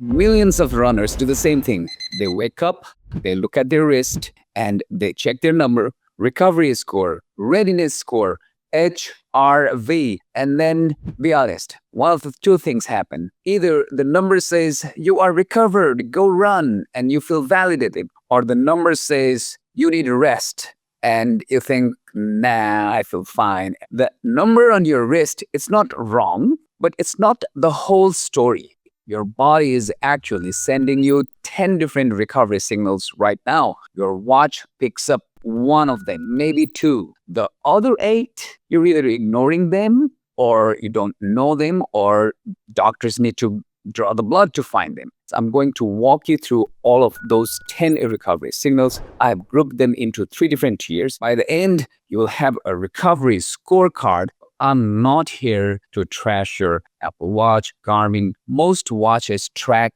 Millions of runners do the same thing. They wake up, they look at their wrist, and they check their number, recovery score, readiness score, HRV, and then be honest. One of the two things happen. Either the number says you are recovered, go run, and you feel validated, or the number says you need a rest, and you think, nah, I feel fine. The number on your wrist, it's not wrong, but it's not the whole story. Your body is actually sending you 10 different recovery signals right now. Your watch picks up one of them, maybe two. The other eight, you're either ignoring them or you don't know them, or doctors need to draw the blood to find them. So I'm going to walk you through all of those 10 recovery signals. I've grouped them into 3 different tiers. By the end, you will have a recovery scorecard. I'm not here to trash your Apple Watch, Garmin. Most watches track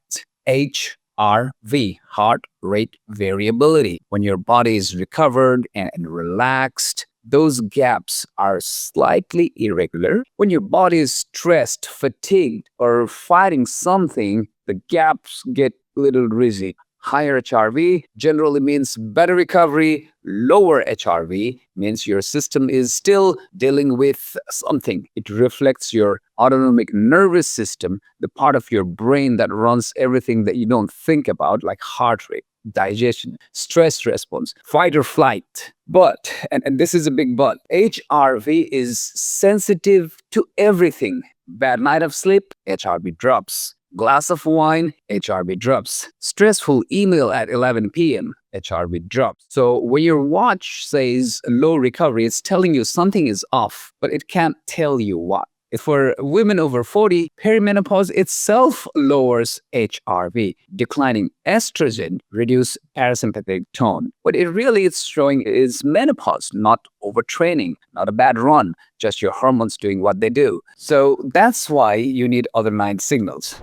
HRV, heart rate variability. When your body is recovered and relaxed, those gaps are slightly irregular. When your body is stressed, fatigued, or fighting something, the gaps get a little rizzy. Higher HRV generally means better recovery. Lower HRV means your system is still dealing with something. It reflects your autonomic nervous system, the part of your brain that runs everything that you don't think about, like heart rate, digestion, stress response, fight or flight. But, and this is a big but, HRV is sensitive to everything. Bad night of sleep, HRV drops. Glass of wine, HRV drops. Stressful email at 11 p.m., HRV drops. So when your watch says low recovery, it's telling you something is off, but it can't tell you what. For women over 40, perimenopause itself lowers HRV. Declining estrogen reduces parasympathetic tone. What it really is showing is menopause, not overtraining, not a bad run, just your hormones doing what they do. So that's why you need other 9 signals.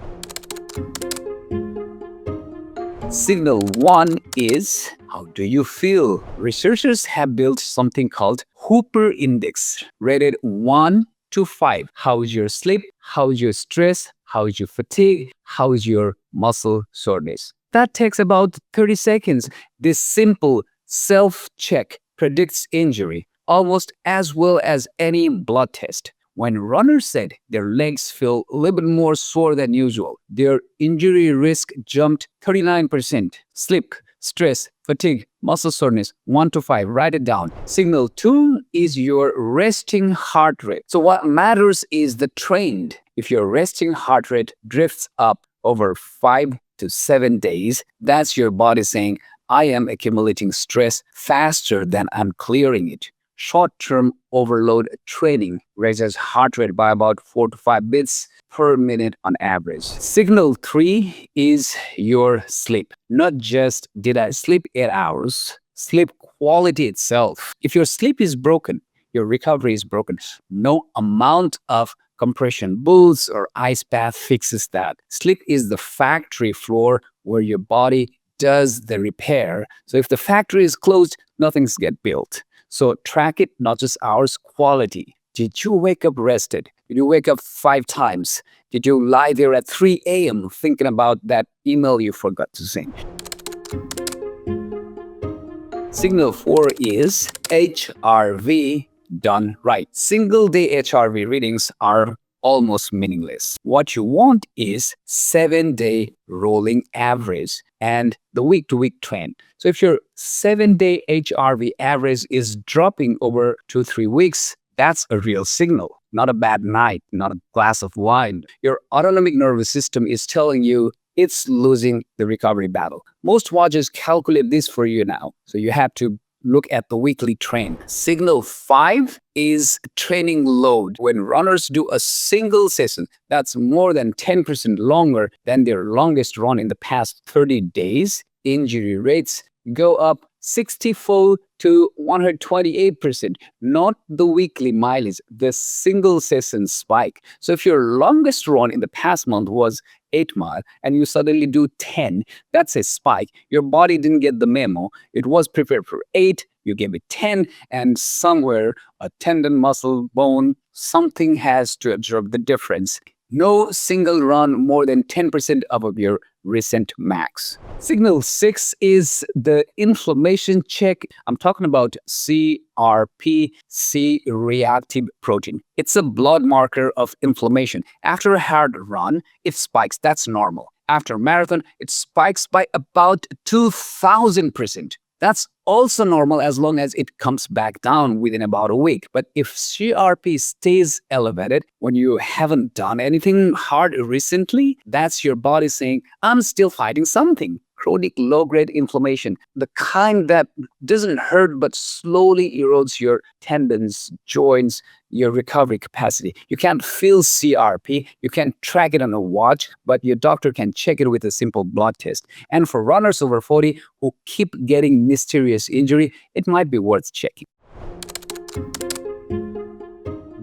Signal 1 is, how do you feel? Researchers have built something called Hooper Index, rated 1 to 5. How is your sleep? How is your stress? How is your fatigue? How is your muscle soreness? That takes about 30 seconds. This simple self-check predicts injury almost as well as any blood test. When runners said their legs feel a little bit more sore than usual, their injury risk jumped 39%. Sleep, stress, fatigue, muscle soreness, 1 to 5. Write it down. Signal 2 is your resting heart rate. So what matters is the trend. If your resting heart rate drifts up over 5 to 7 days, that's your body saying, I am accumulating stress faster than I'm clearing it. Short-term overload training raises heart rate by about 4 to 5 beats per minute on average. Signal 3 is your sleep. Not just did I sleep 8 hours, sleep quality itself. If your sleep is broken, your recovery is broken. No amount of compression boots or ice bath fixes that. Sleep is the factory floor where your body does the repair. So if the factory is closed, nothing's get built. So track it, not just hours, quality. Did you wake up rested? Did you wake up 5 times? Did you lie there at 3 a.m. thinking about that email you forgot to send? Signal 4 is HRV done right. Single day HRV readings are almost meaningless. What you want is 7-day rolling average and the week-to-week trend. So if your 7-day HRV average is dropping over 2-3 weeks, that's a real signal, not a bad night, not a glass of wine. Your autonomic nervous system is telling you it's losing the recovery battle. Most watches calculate this for you now, so you have to look at the weekly trend. Signal 5 is training load. When runners do a single session that's more than 10% longer than their longest run in the past 30 days, injury rates go up 64 to 128%, not the weekly mileage, the single session spike. So if your longest run in the past month was 8 miles and you suddenly do 10, that's a spike. Your body didn't get the memo. It was prepared for 8, you gave it 10, and somewhere a tendon, muscle, bone, something has to absorb the difference. No single run more than 10% above your recent max. Signal 6 is the inflammation check. I'm talking about CRP, C reactive protein. It's a blood marker of inflammation. After a hard run, it spikes. That's normal. After a marathon, it spikes by about 2000%. That's also normal as long as it comes back down within about a week. But if CRP stays elevated when you haven't done anything hard recently, that's your body saying, I'm still fighting something. Chronic low-grade inflammation, the kind that doesn't hurt but slowly erodes your tendons, joints, your recovery capacity. You can't feel CRP, you can't track it on a watch, but your doctor can check it with a simple blood test. And for runners over 40 who keep getting mysterious injury, it might be worth checking.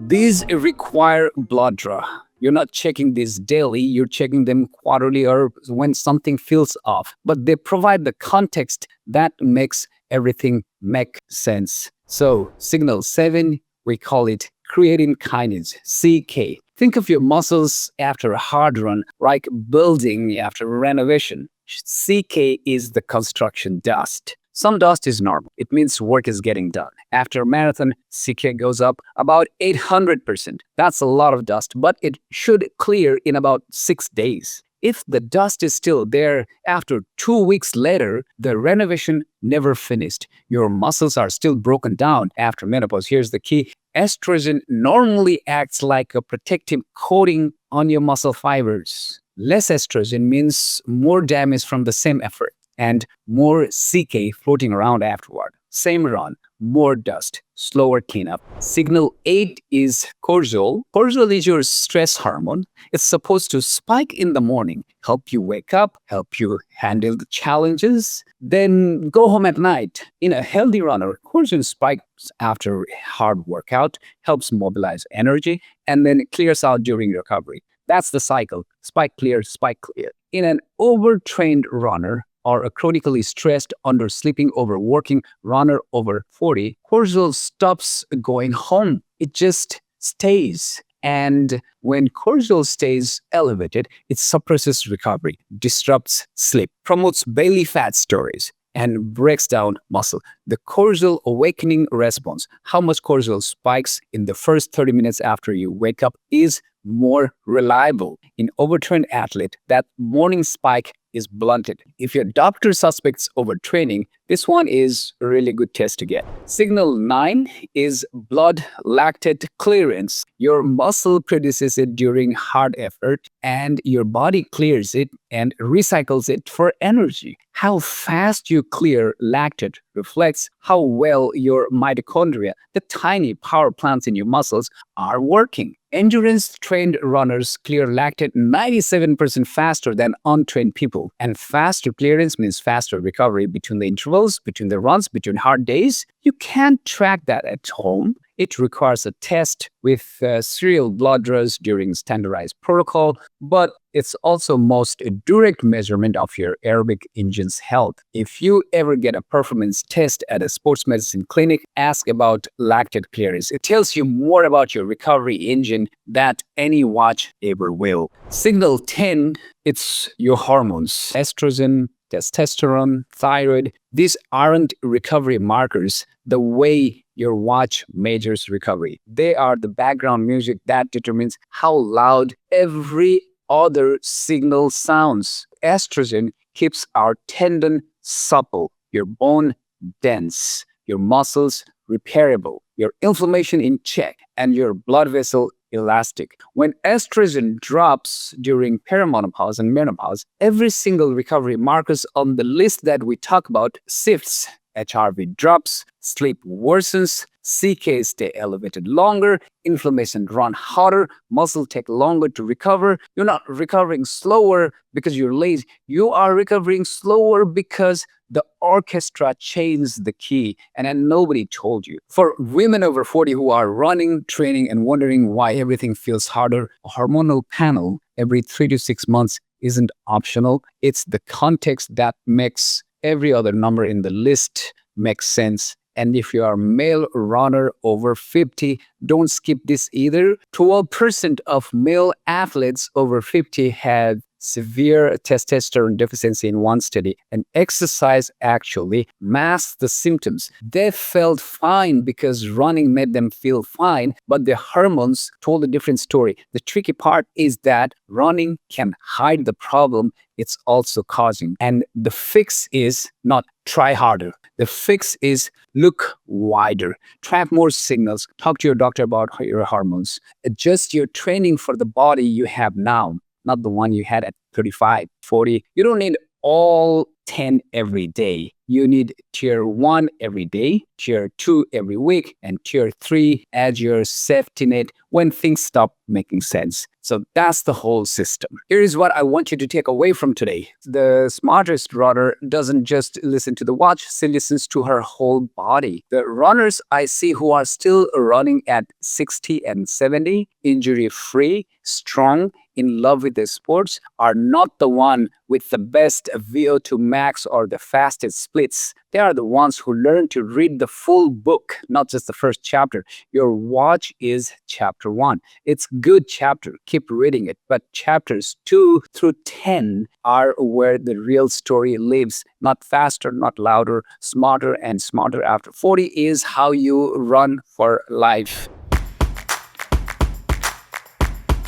These require blood draw. You're not checking these daily, you're checking them quarterly or when something feels off. But they provide the context that makes everything make sense. So, signal 7, we call it creatine kinase, CK. Think of your muscles after a hard run, like building after a renovation. CK is the construction dust. Some dust is normal. It means work is getting done. After a marathon, CK goes up about 800%. That's a lot of dust, but it should clear in about 6 days. If the dust is still there after 2 weeks later, the renovation never finished. Your muscles are still broken down after menopause. Here's the key. Estrogen normally acts like a protective coating on your muscle fibers. Less estrogen means more damage from the same effort and more CK floating around afterward. Same run, more dust, slower cleanup. Signal 8 is cortisol. Cortisol is your stress hormone. It's supposed to spike in the morning, help you wake up, help you handle the challenges, then go home at night. In a healthy runner, cortisol spikes after a hard workout, helps mobilize energy, and then it clears out during recovery. That's the cycle. Spike clear, spike clear. In an overtrained runner, or a chronically stressed, undersleeping, overworking runner over 40, cortisol stops going home. It just stays. And when cortisol stays elevated, it suppresses recovery, disrupts sleep, promotes belly fat storage, and breaks down muscle. The cortisol awakening response, how much cortisol spikes in the first 30 minutes after you wake up, is more reliable. In overtrained athlete, that morning spike is blunted. If your doctor suspects overtraining, this one is a really good test to get. Signal 9 is blood lactate clearance. Your muscle produces it during hard effort, and your body clears it and recycles it for energy. How fast you clear lactate reflects how well your mitochondria, the tiny power plants in your muscles, are working. Endurance-trained runners clear lactate 97% faster than untrained people. And faster clearance means faster recovery between the intervals, between the runs, between hard days. You can't track that at home. It requires a test with serial blood draws during standardized protocol, but it's also most a direct measurement of your aerobic engine's health. If you ever get a performance test at a sports medicine clinic, ask about lactate clearance. It tells you more about your recovery engine than any watch ever will. Signal 10, it's your hormones. Estrogen, testosterone, thyroid. These aren't recovery markers the way your watch measures recovery. They are the background music that determines how loud every other signal sounds. Estrogen keeps our tendon supple, your bone dense, your muscles repairable, your inflammation in check, and your blood vessel elastic. When estrogen drops during perimenopause and menopause, every single recovery markers on the list that we talk about shifts. HRV drops, sleep worsens, CK stay elevated longer, inflammation run hotter, muscle take longer to recover. You're not recovering slower because you're lazy. You are recovering slower because the orchestra changed the key and then nobody told you. For women over 40 who are running, training, and wondering why everything feels harder, a hormonal panel every 3 to 6 months isn't optional. It's the context that makes every other number in the list make sense. And if you are a male runner over 50, don't skip this either. 12% of male athletes over 50 had severe testosterone deficiency in one study, and exercise actually masked the symptoms. They felt fine because running made them feel fine, but their hormones told a different story. The tricky part is that running can hide the problem it's also causing. And the fix is not try harder. The fix is look wider, track more signals, talk to your doctor about your hormones, adjust your training for the body you have now, not the one you had at 35, 40. You don't need all 10 every day. You need tier 1 every day, tier 2 every week, and tier 3 as your safety net when things stop making sense. So that's the whole system. Here is what I want you to take away from today. The smartest runner doesn't just listen to the watch, she listens to her whole body. The runners I see who are still running at 60 and 70, injury-free, strong, in love with the sports, are not the one with the best VO2 max or the fastest splits. They are the ones who learn to read the full book, not just the first chapter. Your watch is chapter 1. It's good chapter. Keep reading it. But chapters 2 through 10 are where the real story lives. Not faster, not louder, smarter and smarter after 40 is how you run for life.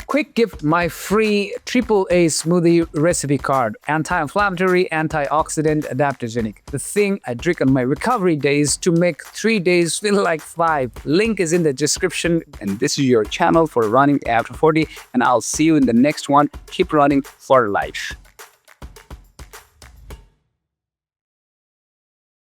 Quick gift, my free AAA smoothie recipe card. Anti-inflammatory, antioxidant, adaptogenic. The thing I drink on my recovery days to make 3 days feel like 5. Link is in the description. And this is your channel for running after 40. And I'll see you in the next one. Keep running for life.